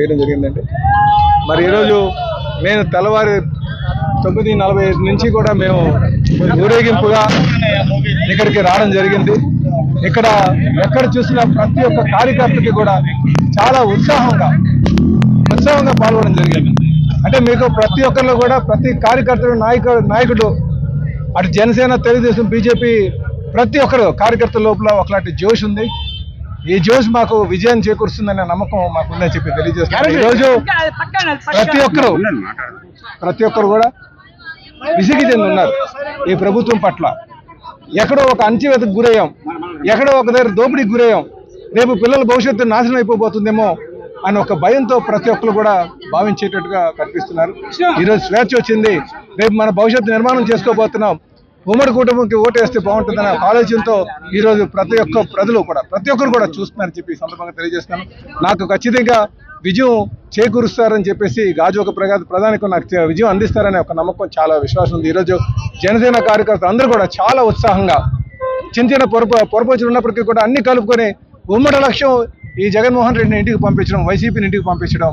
చేయడం జరిగిందండి. మరి ఈరోజు నేను తెల్లవారి 9:45 నుంచి కూడా మేము ఊరేగింపుగా ఇక్కడికి రావడం జరిగింది. ఇక్కడ ఎక్కడ చూసినా ప్రతి ఒక్క కార్యకర్తకి కూడా చాలా ఉత్సాహంగా పాల్గొనడం జరిగింది. అంటే మీకు ప్రతి ఒక్కరిలో కూడా ప్రతి కార్యకర్తలు నాయకుడు అటు జనసేన, తెలుగుదేశం, బీజేపీ ప్రతి ఒక్కరు కార్యకర్తల లోపల ఒకలాంటి జోష్ ఉంది. ఈ జోష్ మాకు విజయాన్ని చేకూరుస్తుందనే నమ్మకం మాకుందని చెప్పి తెలియజేస్తున్నాను. ఈరోజు ప్రతి ఒక్కరు కూడా విసిగి చెంది ఉన్నారు ఈ ప్రభుత్వం పట్ల. ఎక్కడో ఒక అణచివేతకు గురయ్యాం, ఎక్కడో ఒక దగ్గర దోపిడీకి గురయ్యాం, రేపు పిల్లల భవిష్యత్తు నాశనం అయిపోతుందేమో అని ఒక భయంతో ప్రతి ఒక్కరు కూడా భావించేటట్టుగా కనిపిస్తున్నారు. ఈరోజు స్వేచ్ఛ వచ్చింది, రేపు మన భవిష్యత్తు నిర్మాణం చేసుకోబోతున్నాం, ఉమ్మడి కుటుంబంకి ఓటేస్తే బాగుంటుందనే ఆలోచనతో ఈరోజు ప్రతి ఒక్కరు కూడా చూస్తున్నారని చెప్పి ఈ సందర్భంగా తెలియజేస్తున్నాను. నాకు ఖచ్చితంగా విజయం చేకూరుస్తారని చెప్పేసి గాజువాక ప్రధానికి నాకు విజయం అందిస్తారనే ఒక నమ్మకం, చాలా విశ్వాసం ఉంది. ఈరోజు జనసేన కార్యకర్తలు అందరూ కూడా చాలా ఉత్సాహంగా చిన్న పొరపాట్లు ఉన్నప్పటికీ కూడా అన్ని కలుపుకొని ఉమ్మడి లక్ష్యం ఈ జగన్మోహన్ రెడ్డిని ఇంటికి పంపించడం, వైసీపీని ఇంటికి పంపించడం,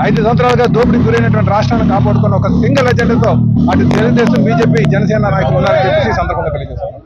5 సంవత్సరాలుగా దోపిడీ గురైనటువంటి రాష్ట్రాన్ని కాపాడుకున్న ఒక సింగిల్ ఎజెండాతో అటు తెలుగుదేశం, బీజేపీ, జనసేన నాయకులు ఉన్నారని చెప్పేసి ఈ సందర్భంగా తెలియజేస్తున్నాను.